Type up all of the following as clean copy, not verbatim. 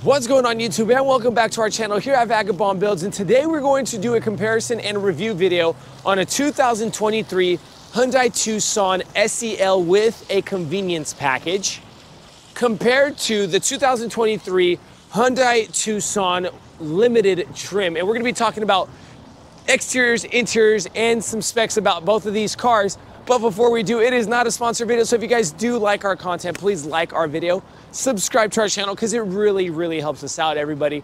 What's going on YouTube, and welcome back to our channel here at Vagabond Builds. And today we're going to do a comparison and review video on a 2023 Hyundai Tucson SEL with a convenience package compared to the 2023 Hyundai Tucson limited trim. And we're going to be talking about exteriors, interiors, and some specs about both of these cars. But before we do, it is not a sponsored video, so if you guys do like our content, please like our video, subscribe to our channel, because it really helps us out, everybody.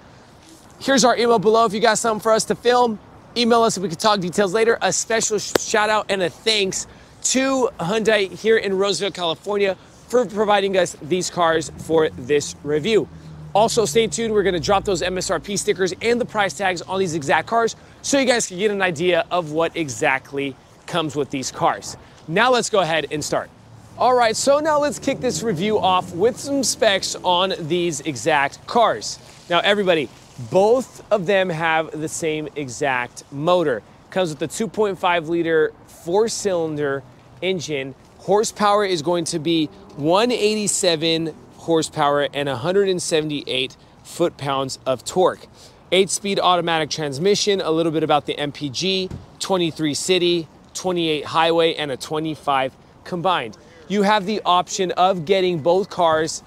Here's our email below if you got something for us to film. Email us if we could talk details later. A special shout out and a thanks to Hyundai here in Roseville, California for providing us these cars for this review. Also, stay tuned. We're going to drop those MSRP stickers and the price tags on these exact cars so you guys can get an idea of what exactly comes with these cars. Now let's go ahead and start. All right, so now let's kick this review off with some specs on these exact cars. Now everybody, both of them have the same exact motor. Comes with a 2.5 liter 4-cylinder engine. Horsepower is going to be 187 horsepower and 178 foot-pounds of torque. 8-speed automatic transmission, a little bit about the MPG, 23 city, 28 highway, and a 25 combined. You have the option of getting both cars,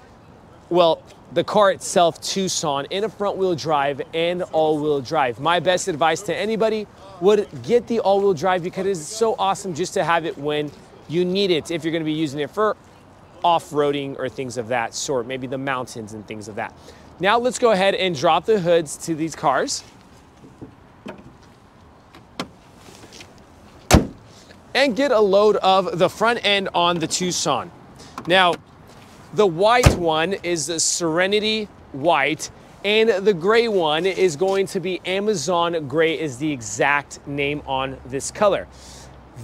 well, the car itself, Tucson, in a front-wheel drive and all-wheel drive. My best advice to anybody would get the all-wheel drive because it's so awesome just to have it when you need it, if you're going to be using it for off-roading or things of that sort, maybe the mountains and things of that. Now let's go ahead and drop the hoods to these cars and get a load of the front end on the Tucson. Now, the white one is the Serenity White, and the gray one is going to be Amazon Gray, is the exact name on this color.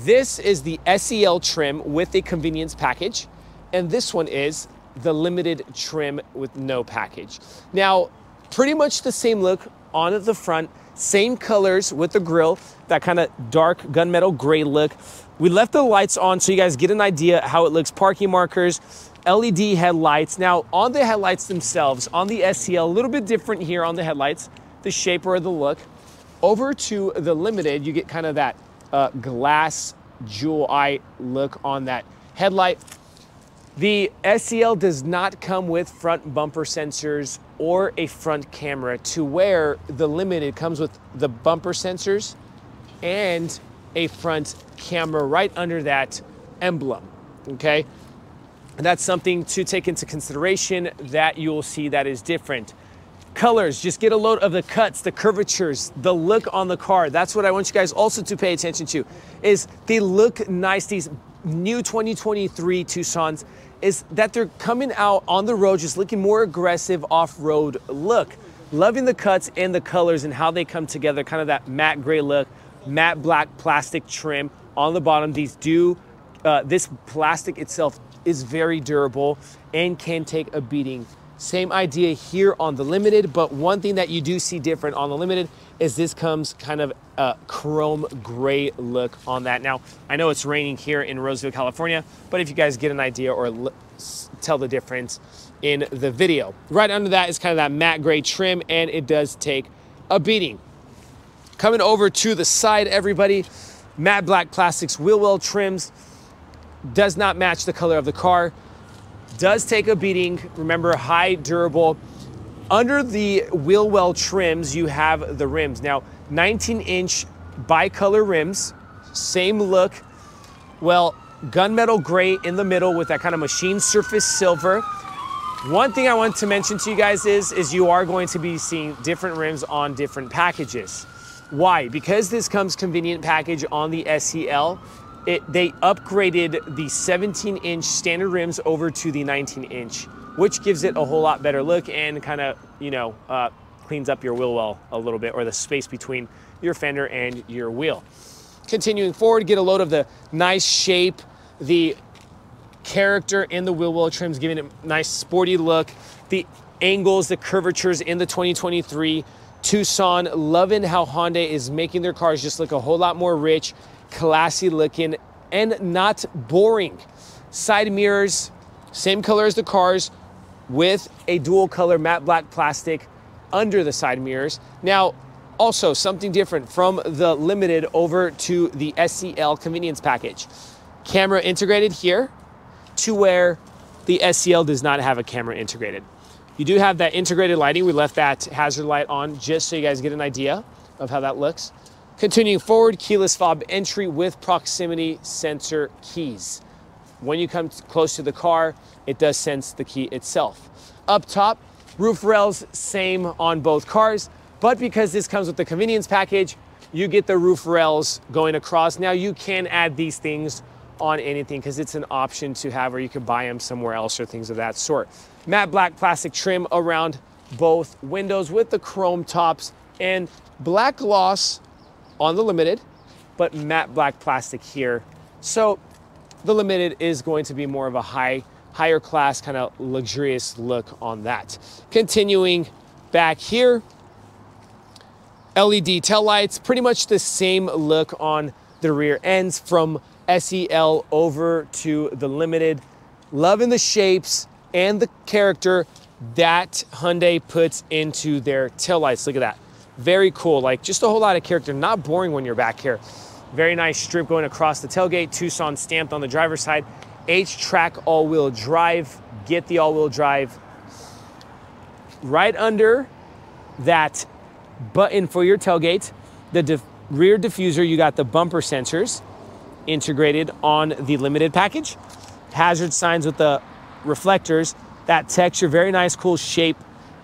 This is the SEL trim with a convenience package, and this one is the limited trim with no package. Now, pretty much the same look on the front, same colors with the grille, that kind of dark gunmetal gray look. We left the lights on so you guys get an idea how it looks. Parking markers, LED headlights. Now, on the headlights themselves, on the SEL, a little bit different here on the headlights, the shape or the look. Over to the limited, you get kind of that glass jewel eye look on that headlight. The SEL does not come with front bumper sensors or a front camera, to where the limited comes with the bumper sensors and a front camera right under that emblem, okay? And that's something to take into consideration that you'll see that is different. Colors, just get a load of the cuts, the curvatures, the look on the car. That's what I want you guys also to pay attention to, is they look nice. These new 2023 Tucsons, is that they're coming out on the road just looking more aggressive off-road look. Loving the cuts and the colors and how they come together, kind of that matte gray look, matte black plastic trim on the bottom. These do, this plastic itself is very durable and can take a beating. Same idea here on the limited, but one thing that you do see different on the limited is this comes kind of a chrome gray look on that. Now, I know it's raining here in Roseville, California, but if you guys get an idea or tell the difference in the video. Right under that is kind of that matte gray trim, and it does take a beating. Coming over to the side, everybody, matte black plastics wheel well trims. Does not match the color of the car. Does take a beating. Remember, high durable. Under the wheel well trims, you have the rims. Now, 19-inch bicolor rims, same look. Well, gunmetal gray in the middle with that kind of machine surface silver. One thing I want to mention to you guys is you are going to be seeing different rims on different packages. Why? Because this comes convenient package on the SEL. They upgraded the 17-inch standard rims over to the 19-inch, which gives it a whole lot better look and kind of, you know, cleans up your wheel well a little bit, or the space between your fender and your wheel. Continuing forward, get a load of the nice shape, the character in the wheel well trims, giving it a nice sporty look. The angles, the curvatures in the 2023 Tucson. Loving how Hyundai is making their cars just look a whole lot more rich, classy looking, and not boring. Side mirrors, same color as the cars. with a dual color matte black plastic under the side mirrors. Now, also something different from the Limited over to the SEL convenience package. Camera integrated here to where the SEL does not have a camera integrated. You do have that integrated lighting. We left that hazard light on just so you guys get an idea of how that looks. Continuing forward, keyless fob entry with proximity sensor keys. When you come close to the car, it does sense the key itself. Up top, roof rails, same on both cars, but because this comes with the convenience package, you get the roof rails going across. Now you can add these things on anything because it's an option to have, or you could buy them somewhere else or things of that sort. Matte black plastic trim around both windows with the chrome tops and black gloss on the Limited, but matte black plastic here. So the Limited is going to be more of a higher class, kind of luxurious look on that. Continuing back here, LED taillights, pretty much the same look on the rear ends from SEL over to the Limited. Loving the shapes and the character that Hyundai puts into their taillights. Look at that. Very cool, like just a whole lot of character, not boring when you're back here. Very nice strip going across the tailgate, Tucson stamped on the driver's side. H-Track all-wheel drive, get the all-wheel drive. Right under that button for your tailgate, the rear diffuser, you got the bumper sensors integrated on the Limited package. Hazard signs with the reflectors, that texture, very nice, cool shape.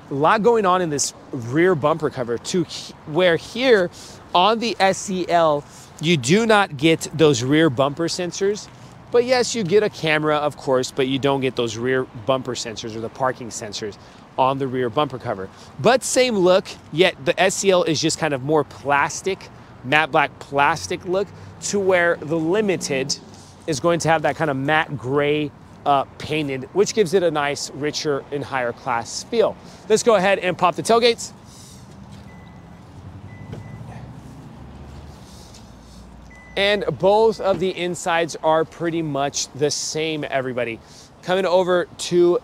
A lot going on in this rear bumper cover to where here on the SEL, you do not get those rear bumper sensors. But yes, you get a camera, of course, but you don't get those rear bumper sensors or the parking sensors on the rear bumper cover. But same look, yet the SEL is just kind of more plastic, matte black plastic look, to where the Limited is going to have that kind of matte gray painted, which gives it a nice, richer and higher class feel. Let's go ahead and pop the tailgates. And both of the insides are pretty much the same, everybody. Coming over to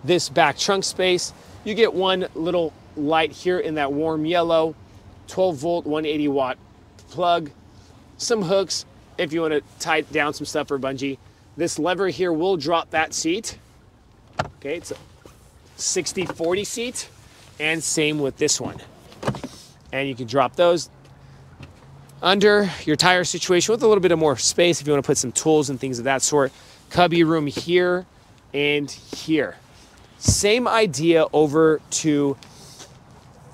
this back trunk space, you get one little light here in that warm yellow, 12 volt, 180 watt plug, some hooks if you want to tie down some stuff or bungee. This lever here will drop that seat. Okay, it's a 60-40 seat, and same with this one. And you can drop those under your tire situation with a little bit of more space if you want to put some tools and things of that sort. Cubby room here and here. Same idea over to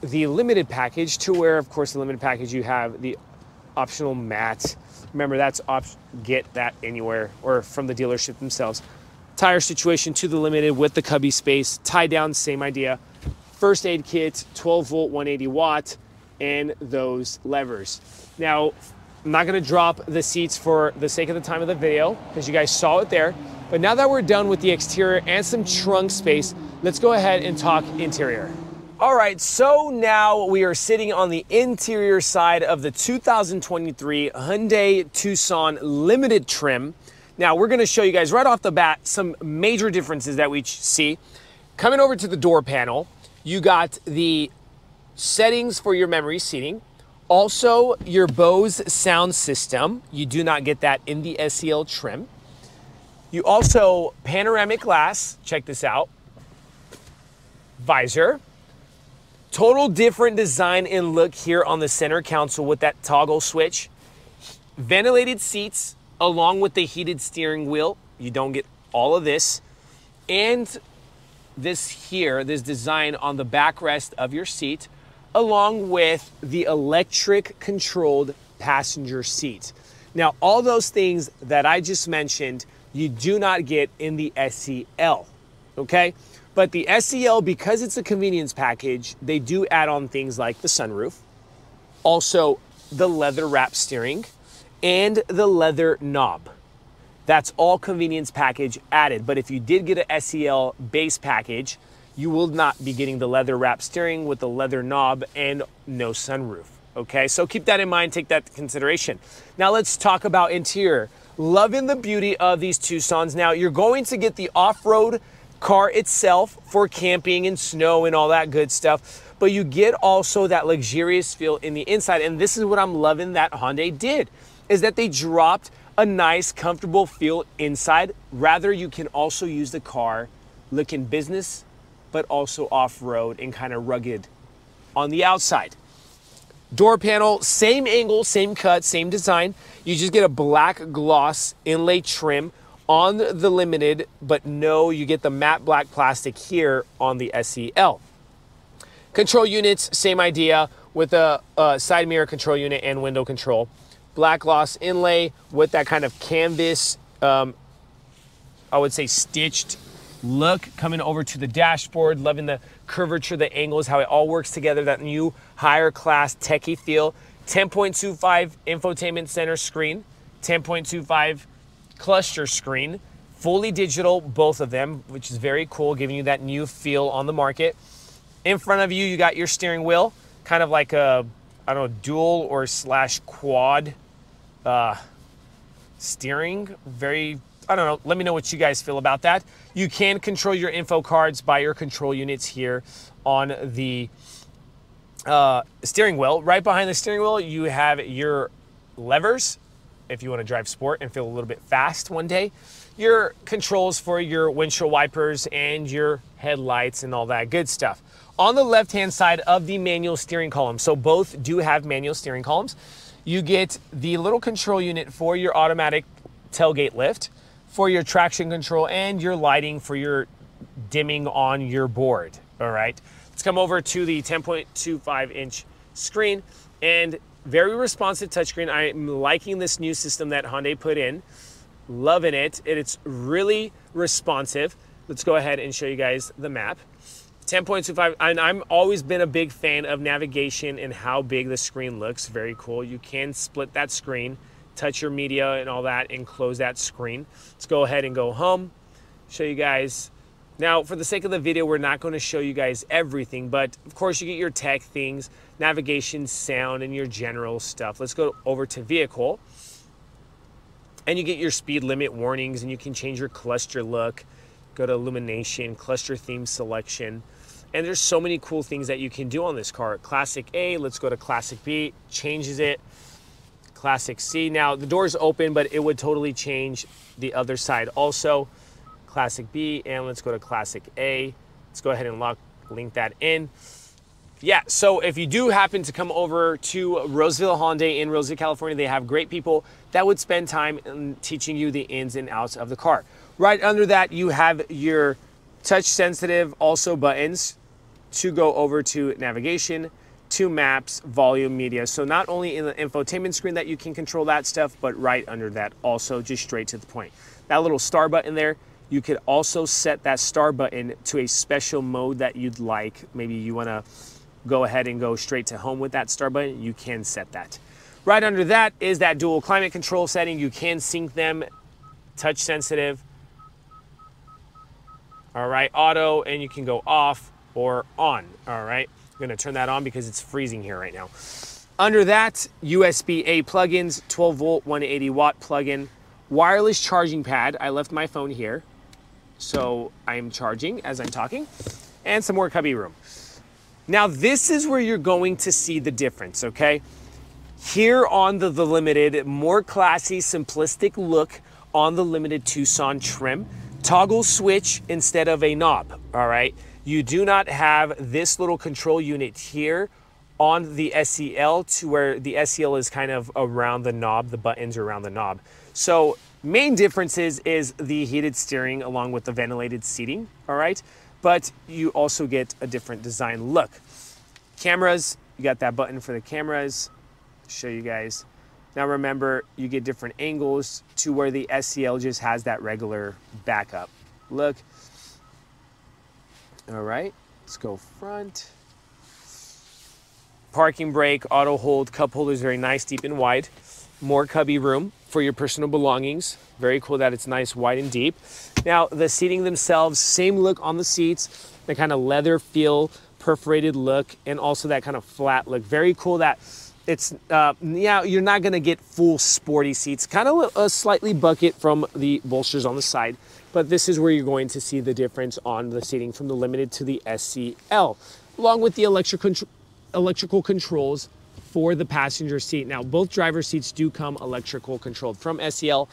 the Limited package, to where, of course, the Limited package, you have the optional mat. Remember, that's get that anywhere or from the dealership themselves. Tire situation to the Limited with the cubby space. Tie down, same idea. First aid kit, 12 volt, 180 watt, and those levers. Now, I'm not gonna drop the seats for the sake of the time of the video because you guys saw it there. But now that we're done with the exterior and some trunk space, let's go ahead and talk interior. All right, so now we are sitting on the interior side of the 2023 Hyundai Tucson Limited trim. Now we're gonna show you guys right off the bat some major differences that we see. Coming over to the door panel, you got the settings for your memory seating. Also, your Bose sound system. You do not get that in the SEL trim. You also, panoramic glass, check this out. Visor. Total different design and look here on the center console with that toggle switch. Ventilated seats along with the heated steering wheel. You don't get all of this. And this here, this design on the backrest of your seat, along with the electric controlled passenger seat. Now, all those things that I just mentioned, you do not get in the SEL, okay? But the SEL, because it's a convenience package, they do add on things like the sunroof, also the leather wrap steering, and the leather knob. That's all convenience package added. But if you did get a SEL base package, you will not be getting the leather wrap steering with the leather knob and no sunroof, okay? So keep that in mind, take that into consideration. Now let's talk about interior. Loving the beauty of these Tucsons. Now you're going to get the off-road car itself for camping and snow and all that good stuff, but you get also that luxurious feel in the inside. And this is what I'm loving that Hyundai did, is that they dropped a nice, comfortable feel inside. Rather, you can also use the car looking business, but also off-road and kind of rugged on the outside. Door panel, same angle, same cut, same design. You just get a black gloss inlay trim on the Limited, but no, you get the matte black plastic here on the SEL. Control units, same idea with a side mirror control unit and window control. Black gloss inlay with that kind of canvas, I would say stitched look coming over to the dashboard. Loving the curvature, the angles, how it all works together, that new higher class techie feel. 10.25 infotainment center screen, 10.25 cluster screen, fully digital, both of them, which is very cool, giving you that new feel on the market. In front of you, you got your steering wheel, kind of like a, I don't know, dual or slash quad steering. Very, I don't know, let me know what you guys feel about that. You can control your info cards by your control units here on the steering wheel. Right behind the steering wheel, you have your levers if you want to drive sport and feel a little bit fast one day. Your controls for your windshield wipers and your headlights and all that good stuff. On the left-hand side of the manual steering column, so both do have manual steering columns, you get the little control unit for your automatic tailgate lift, for your traction control, and your lighting for your dimming on your board, all right? Let's come over to the 10.25-inch screen, and very responsive touchscreen. I'm liking this new system that Hyundai put in. Loving it. It's really responsive. Let's go ahead and show you guys the map. 10.25, and I'm always been a big fan of navigation and how big the screen looks. Very cool. You can split that screen, touch your media and all that, and close that screen. Let's go ahead and go home, show you guys. Now, for the sake of the video, we're not going to show you guys everything, but of course you get your tech things, navigation, sound, and your general stuff. Let's go over to vehicle, and you get your speed limit warnings, and you can change your cluster look, go to illumination, cluster theme selection, and there's so many cool things that you can do on this car. Classic A, let's go to Classic B, changes it. Classic C, now the door's open, but it would totally change the other side also. Classic B, and let's go to Classic A. Let's go ahead and link that in. Yeah, so if you do happen to come over to Roseville Hyundai in Roseville, California, they have great people that would spend time in teaching you the ins and outs of the car. Right under that, you have your touch sensitive also buttons to go over to navigation, to maps, volume, media. So not only in the infotainment screen that you can control that stuff, but right under that also, just straight to the point. That little star button there, you could also set that star button to a special mode that you'd like. Maybe you wanna go ahead and go straight to home with that star button, you can set that. Right under that is that dual climate control setting. You can sync them, touch sensitive. All right, auto, and you can go off or on, all right? I'm gonna turn that on because it's freezing here right now. Under that, USB-A plugins, 12 volt, 180 watt plug-in, wireless charging pad. I left my phone here, so I'm charging as I'm talking, and some more cubby room. Now, this is where you're going to see the difference, okay? Here on the Limited, more classy, simplistic look on the Limited Tucson trim. Toggle switch instead of a knob, all right? You do not have this little control unit here on the SEL, to where the SEL is kind of around the knob, the buttons are around the knob. So main differences is the heated steering along with the ventilated seating, all right? But you also get a different design look. Cameras, you got that button for the cameras. Show you guys. Now remember, you get different angles to where the SEL just has that regular backup look. All right, let's go front. Parking brake, auto hold, cup holders, very nice, deep and wide. More cubby room for your personal belongings. Very cool that it's nice, wide and deep. Now the seating themselves, same look on the seats, the kind of leather feel, perforated look, and also that kind of flat look. Very cool that It's, yeah, you're not gonna get full sporty seats, kind of a slightly bucket from the bolsters on the side, but this is where you're going to see the difference on the seating from the Limited to the SEL, along with the electrical controls for the passenger seat. Now, both driver seats do come electrical controlled from SEL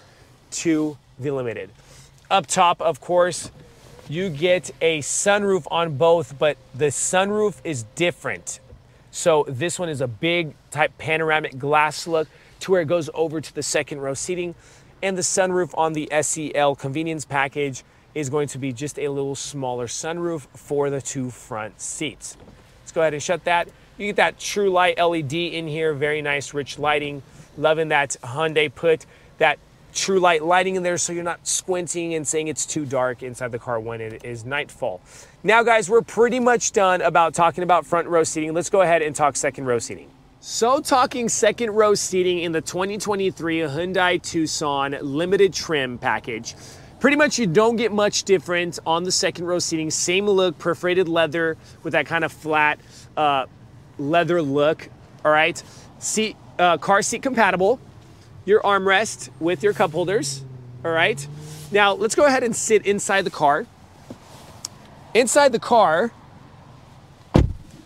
to the Limited. Up top, of course, you get a sunroof on both, but the sunroof is different. So this one is a big type panoramic glass look to where it goes over to the second row seating. And the sunroof on the SEL convenience package is going to be just a little smaller sunroof for the 2 front seats. Let's go ahead and shut that. You get that true light LED in here, very nice rich lighting. Loving that Hyundai put that true light lighting in there so you're not squinting and saying it's too dark inside the car when it is nightfall. Now guys, we're pretty much done about talking about front row seating. Let's go ahead and talk second row seating. So talking second row seating in the 2023 Hyundai Tucson limited trim package. Pretty much you don't get much different on the second row seating. Same look, perforated leather with that kind of flat leather look, all right? Seat, car seat compatible. Your armrest with your cup holders, all right? Now, let's go ahead and sit inside the car. Inside the car,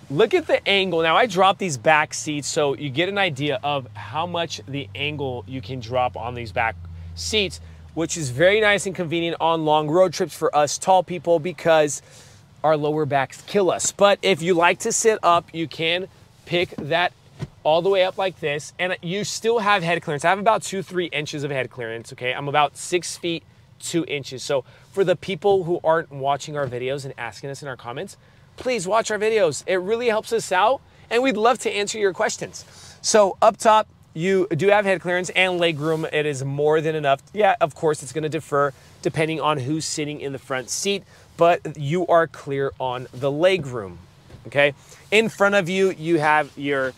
look at the angle. Now, I dropped these back seats so you get an idea of how much the angle you can drop on these back seats, which is very nice and convenient on long road trips for us tall people because our lower backs kill us. But if you like to sit up, you can pick that all the way up like this, and you still have head clearance. I have about 2-3 inches of head clearance, okay? I'm about 6 feet 2 inches. So for the people who aren't watching our videos and asking us in our comments, please watch our videos. It really helps us out, and we'd love to answer your questions. So up top, you do have head clearance and leg room. It is more than enough. Yeah, of course, it's gonna differ depending on who's sitting in the front seat, but you are clear on the leg room, okay? In front of you, you have your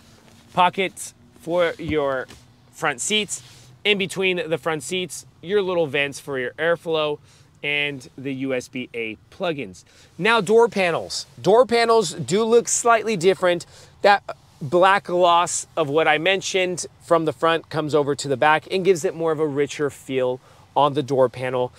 pockets for your front seats. In between the front seats, your little vents for your airflow and the USB-A plugins. Now, door panels. Door panels do look slightly different. That black gloss of what I mentioned from the front comes over to the back and gives it more of a richer feel on the door panel.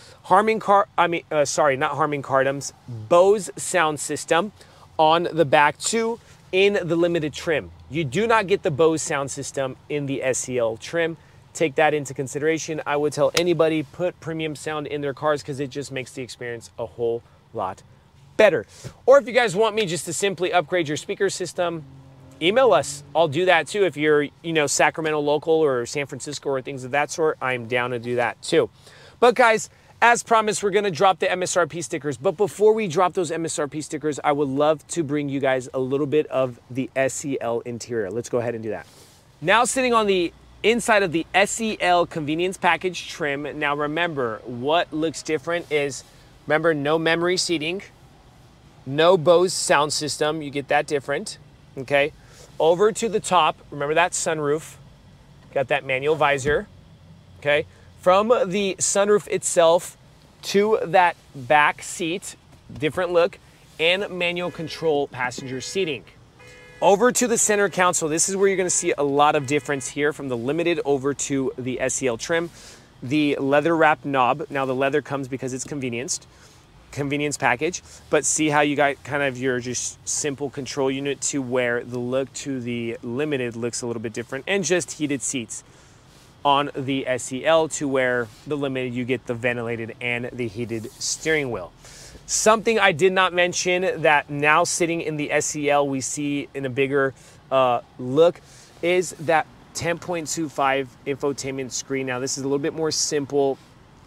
Bose sound system on the back too in the limited trim. You do not get the Bose sound system in the SEL trim. Take that into consideration. I would tell anybody put premium sound in their cars because it just makes the experience a whole lot better. Or if you guys want me just to simply upgrade your speaker system, email us. I'll do that too. If you're, Sacramento local or San Francisco or things of that sort, I'm down to do that too. But guys, as promised, we're gonna drop the MSRP stickers. But before we drop those MSRP stickers, I would love to bring you guys a little bit of the SEL interior. Let's go ahead and do that. Now sitting on the inside of the SEL convenience package trim. Now remember, what looks different is, remember, no memory seating, no Bose sound system, you get that different, okay? Over to the top, remember that sunroof, got that manual visor, okay? From the sunroof itself to that back seat, different look, and manual control passenger seating. Over to the center console, this is where you're gonna see a lot of difference here from the limited over to the SEL trim. The leather wrapped knob, now the leather comes because it's convenience package, but see how you got kind of your just simple control unit to where the look to the limited looks a little bit different, and just heated seats on the SEL to where the limited you get the ventilated and the heated steering wheel. Something I did not mention that now sitting in the SEL we see in a bigger look is that 10.25 infotainment screen. Now this is a little bit more simple,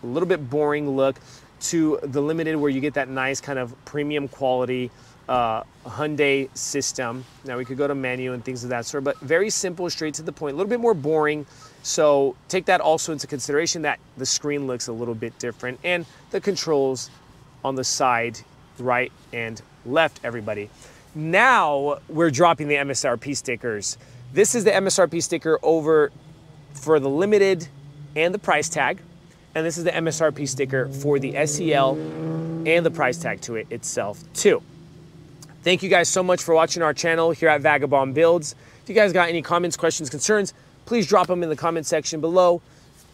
a little bit boring look to the limited where you get that nice kind of premium quality Hyundai system. Now we could go to menu and things of that sort, but very simple, straight to the point, a little bit more boring. So take that also into consideration that the screen looks a little bit different and the controls on the side, right and left, everybody. Now we're dropping the MSRP stickers. This is the MSRP sticker over for the limited and the price tag. And this is the MSRP sticker for the SEL and the price tag to it itself too. Thank you guys so much for watching our channel here at Vagabond Builds. If you guys got any comments, questions, concerns, please drop them in the comment section below.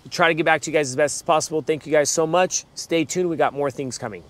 We'll try to get back to you guys as best as possible. Thank you guys so much. Stay tuned. We got more things coming.